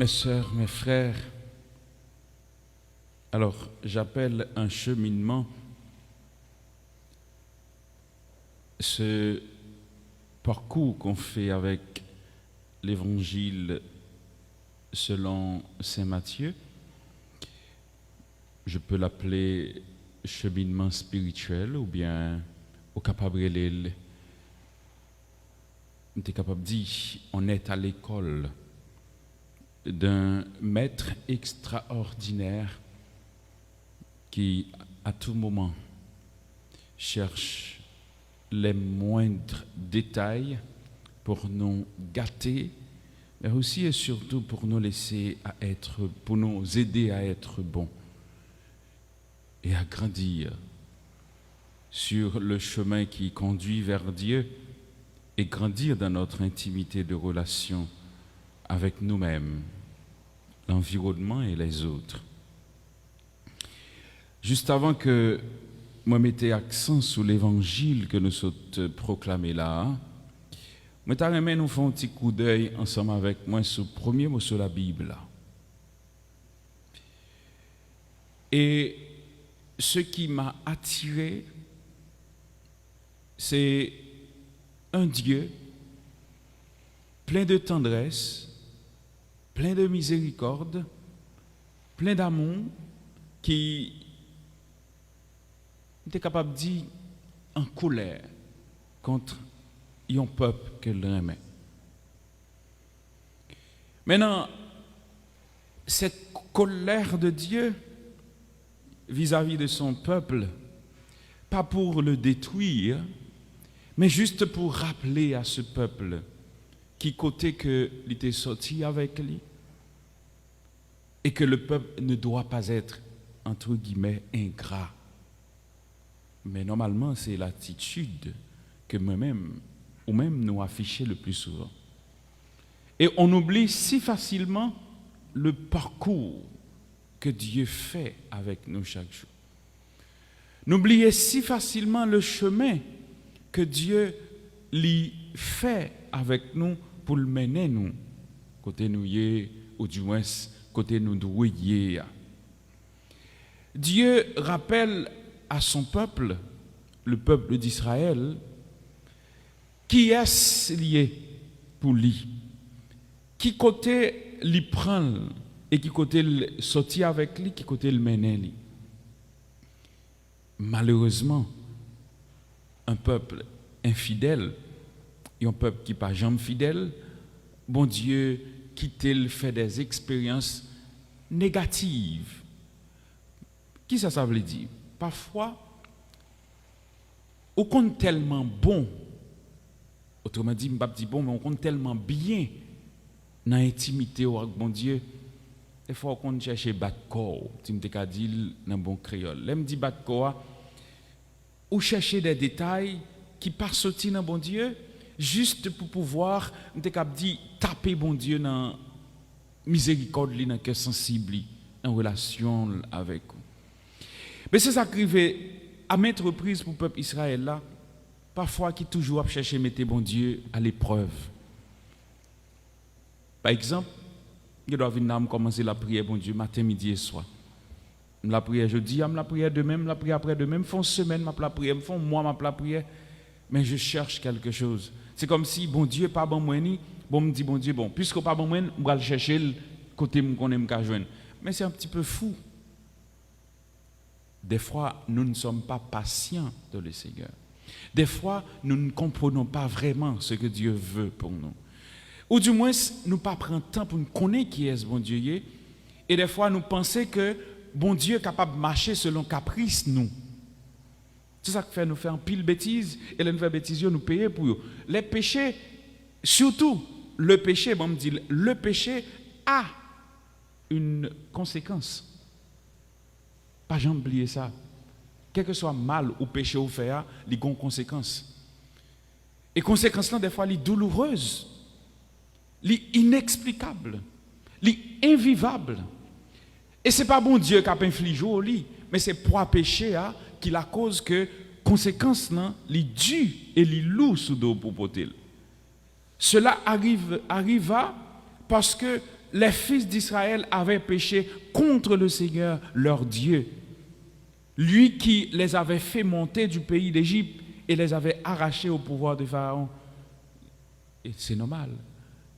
Mes sœurs, mes frères, alors j'appelle un cheminement ce parcours qu'on fait avec l'évangile selon saint Matthieu. Je peux l'appeler cheminement spirituel ou bien au capable de dire on est à l'école d'un maître extraordinaire qui à tout moment cherche les moindres détails pour nous gâter, mais aussi et surtout pour nous pour nous aider à être bons et à grandir sur le chemin qui conduit vers Dieu et grandir dans notre intimité de relation avec nous-mêmes, l'environnement et les autres. Juste avant que moi mettais accent sur l'évangile que nous sommes proclamés là, moi t'aimerais nous faire un petit coup d'œil ensemble avec moi sur le premier mot sur la Bible là. Et ce qui m'a attiré, c'est un Dieu plein de tendresse, plein de miséricorde, plein d'amour, qui était capable de dire en colère contre un peuple qu'elle aimait. Maintenant, cette colère de Dieu vis-à-vis de son peuple, pas pour le détruire, mais juste pour rappeler à ce peuple qui côté que il était sorti avec lui et que le peuple ne doit pas être entre guillemets ingrat. Mais normalement, c'est l'attitude que moi-même ou même nous affichons le plus souvent. Et on oublie si facilement le parcours que Dieu fait avec nous chaque jour. N'oubliez si facilement le chemin que Dieu lui fait avec nous pour le mener nous, côté nous y ou du moins côté nous doué. Dieu rappelle à son peuple, le peuple d'Israël, qui est lié pour lui, qui côté lui prend et qui côté sortir avec lui, qui côté le mener lui. Malheureusement, un peuple infidèle et un peuple qui n'est pas jamais fidèle, bon Dieu quitte fait des expériences négatives. Qui ça veut dire? Parfois, on compte tellement bon, autrement dit, je ne pas dire bon, mais on compte tellement bien dans l'intimité avec bon Dieu. Des fois, on cherche battre corps, tu me dis dans bon créole. Là, me dit battre corps, ou chercher des détails qui passent sortir dans bon Dieu, juste pour pouvoir, dire, taper bon Dieu dans miséricorde, dans le cœur sensible, en relation avec vous. Mais c'est ça qui arrive à maintes reprises pour le peuple Israël là, parfois qui toujours à chercher mettre bon Dieu à l'épreuve. Par exemple, je dois venir commencer la prière bon Dieu matin, midi et soir. La prière jeudi, la prière demain, la prière après demain, font semaine la prière, font mois la prière, mais je cherche quelque chose. C'est comme si bon Dieu pas bon moi ni, bon me dit bon Dieu bon, puisque pas bon moi, on va le chercher le côté qu'on aime qu'à joindre. Mais c'est un petit peu fou. Des fois, nous ne sommes pas patients de le Seigneur. Des fois, nous ne comprenons pas vraiment ce que Dieu veut pour nous. Ou du moins, nous ne pas prendre le temps pour nous connaître qui est ce bon Dieu. Et des fois, nous pensons que bon Dieu est capable de marcher selon caprice, nous. C'est ça qui fait nous faire un pile bêtise. Et nous faire bêtise, nous payer pour eux. Les péchés, surtout le péché, bon, me dit, le péché a une conséquence. Pas jamais oublier ça. Quel que soit mal ou péché ou fait, il y a une conséquence. Et conséquence là, des fois, elle est douloureuse, elle est inexplicable, elle est invivable. Et ce n'est pas bon Dieu qui a infligé au lit, mais c'est pour un péché qui la cause que conséquence là, elle est due et elle est lourde sous dos pour porter. Cela arriva parce que les fils d'Israël avaient péché contre le Seigneur, leur Dieu. Lui qui les avait fait monter du pays d'Égypte et les avait arrachés au pouvoir de Pharaon. Et c'est normal.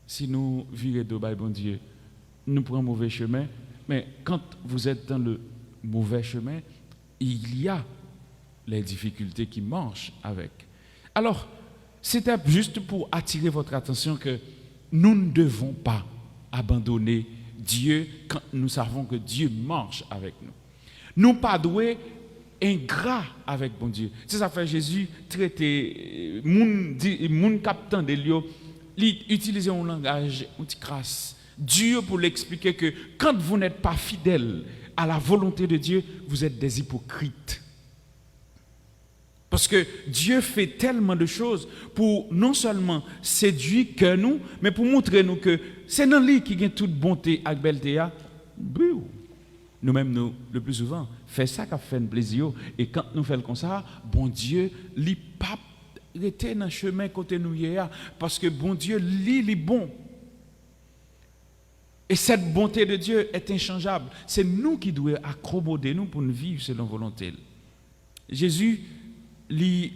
Si nous vivons de bon Dieu, nous prenons un mauvais chemin. Mais quand vous êtes dans le mauvais chemin, il y a les difficultés qui marchent avec. Alors, c'était juste pour attirer votre attention que nous ne devons pas abandonner Dieu quand nous savons que Dieu marche avec nous. Nous pas doués ingrats avec bon Dieu. C'est ça fait Jésus traiter moun captant de lieux, utiliser un langage crasse, dur pour l'expliquer que quand vous n'êtes pas fidèle à la volonté de Dieu, vous êtes des hypocrites. Parce que Dieu fait tellement de choses pour non seulement séduire que nous, mais pour montrer nous que c'est dans lui qui gagne toute bonté et belleté. Nous-mêmes, nous, le plus souvent, fait ça qui fait un plaisir. Et quand nous faisons comme ça, bon Dieu, il pas rester dans le chemin côté nous hier, parce que bon Dieu, il est bon. Et cette bonté de Dieu est inchangeable. C'est nous qui devons accommoder nous pour nous vivre selon volonté. Jésus, il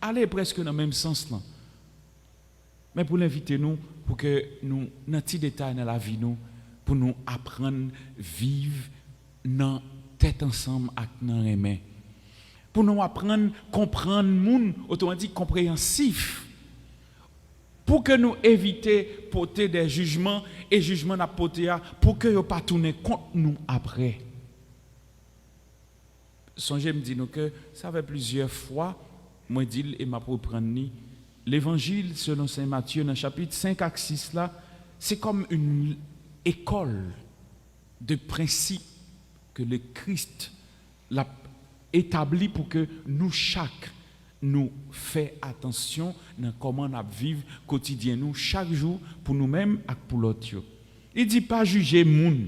allait presque dans le même sens là. Mais pour l'inviter nous, pour que nous, dans un petit détail dans la vie, nous, pour nous apprendre à vivre dans tête ensemble avec nos mains. Pour nous apprendre à comprendre le monde, autrement dit compréhensif. Pour que nous éviter de porter des jugements et jugements à porter pour que nous ne pas tourner contre nous après. Songez me dit que ça fait plusieurs fois, moi dis et m'a reprendre l'évangile selon saint Matthieu dans le chapitre 5 à 6 là, c'est comme une école de principes que le Christ l'a établi pour que nous chaque nous fait attention dans comment nous vivons quotidiennement chaque jour pour nous-mêmes et pour l'autre. Il dit pas juger moun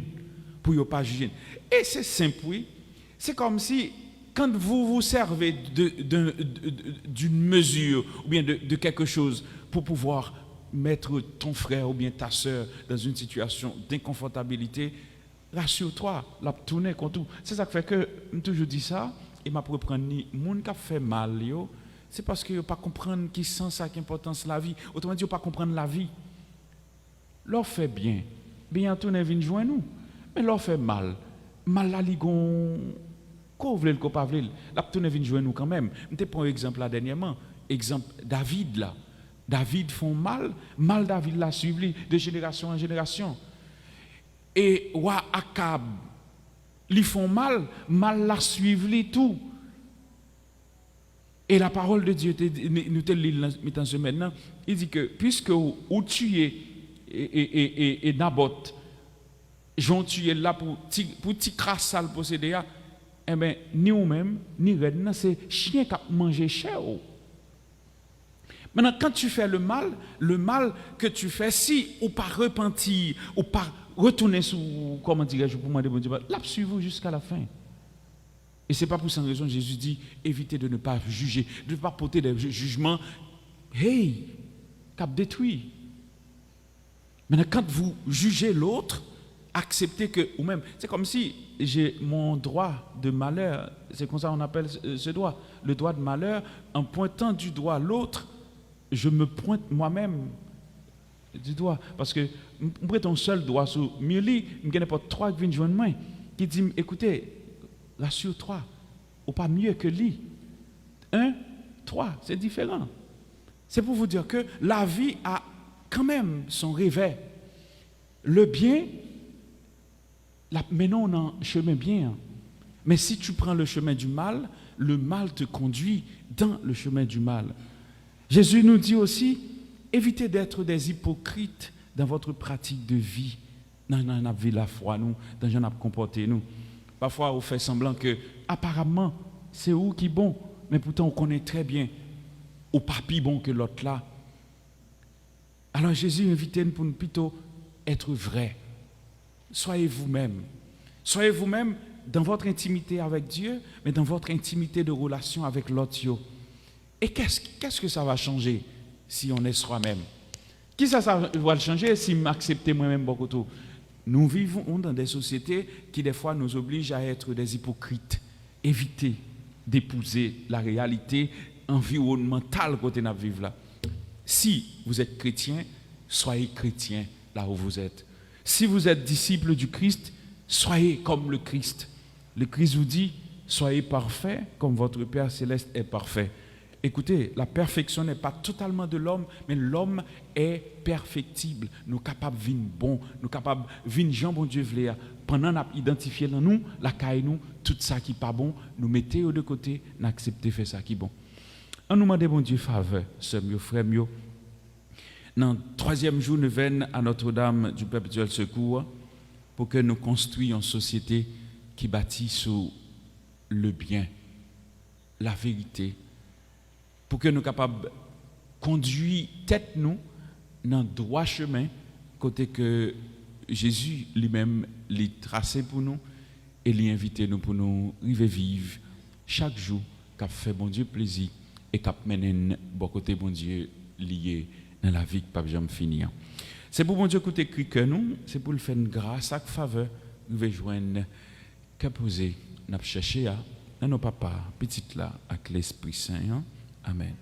pour ne pas juger. Et c'est simple, oui. C'est comme si quand vous vous servez d'une mesure ou bien de quelque chose pour pouvoir mettre ton frère ou bien ta soeur dans une situation d'inconfortabilité, rassure-toi, la tourner contre tout. C'est ça qui fait que je toujours dis ça et m'a reprendre ni moun qui a fait mal c'est parce que ne pas comprendre qui sent ça qui importance la vie. Autrement dit, pas comprendre la vie. Leur fait bien, bientôt ne vient joindre nous. Mais leur fait mal la ligon qu'on veut le pas veut. La tourne vient joindre nous quand même. Je prends un exemple là dernièrement, exemple David là. David font mal David l'a suivi de génération en génération. Et roi Akab, ils font mal l'a suivi tout. Et la parole de Dieu, nous te lisons maintenant, il dit que puisque vous tuez et Naboth, j'en tué là pour petit crasse le posséder, eh bien, ni vous-même, ni Redna, c'est chien qui a mangé cher. Maintenant, quand tu fais le mal que tu fais, si ou pas repentir, ou pas retourner sur, comment dirais-je, pour moi, là, suivez-vous jusqu'à la fin. Et ce n'est pas pour cette raison que Jésus dit, évitez de ne pas juger, de ne pas porter des jugements, cap détruit. Maintenant, quand vous jugez l'autre, acceptez que, ou même, c'est comme si j'ai mon droit de malheur, c'est comme ça qu'on appelle ce droit, le droit de malheur, en pointant du doigt l'autre, je me pointe moi-même du doigt. Parce que, je prends ton seul doigt sur Mili, je ne pas trois qui viennent joindre moi, qui disent, écoutez, rassure-toi, ou pas mieux que lui. 1, 3, c'est différent. C'est pour vous dire que la vie a quand même son réveil. Le bien, maintenant on a un chemin bien. Mais si tu prends le chemin du mal, le mal te conduit dans le chemin du mal. Jésus nous dit aussi, évitez d'être des hypocrites dans votre pratique de vie. Dans la vie la foi, nous, dans la comporter nous. Parfois, on fait semblant que, apparemment, c'est où qui est bon, mais pourtant, on connaît très bien, au pas plus bon que l'autre là. Alors, Jésus invite pour nous plutôt être vrai. Soyez vous-même. Soyez vous-même dans votre intimité avec Dieu, mais dans votre intimité de relation avec l'autre. Et qu'est-ce que ça va changer si on est soi-même? Qui ça va changer si m'accepter moi-même beaucoup tout? Nous vivons dans des sociétés qui des fois nous obligent à être des hypocrites, éviter d'épouser la réalité environnementale que nous vivons là. Si vous êtes chrétien, soyez chrétien là où vous êtes. Si vous êtes disciple du Christ, soyez comme le Christ. Le Christ vous dit, soyez parfaits comme votre Père céleste est parfait. Écoutez, la perfection n'est pas totalement de l'homme, mais l'homme est perfectible. Nous sommes capables de vivre bon, nous sommes capables de vivre Jean bon Dieu voulait. Pendant qu'on identifié dans nous, la caille nous, tout ça qui n'est pas bon, nous mettons de côté, nous acceptons de faire ça qui est bon. On nous demande bon Dieu faveur, sœurs, frères, dans le 3e jour, nous venons à Notre-Dame du Perpétuel Secours pour que nous construisions une société qui bâtit sur le bien, la vérité, pour que nous soyons capables de conduire tête nous dans le droit chemin, côté que Jésus lui-même l'a tracé pour nous et l'a invité nous pour nous vivre chaque jour, qu'a fait bon Dieu plaisir et qu'a mené bon côté bon Dieu lié dans la vie qui pas jamais finir. C'est pour bon Dieu écouter écrit que nous, c'est pour le faire une grâce à faveur, nous veut joindre qu'à poser, n'a cherché à nos papas, petites là avec l'Esprit Saint. Amen.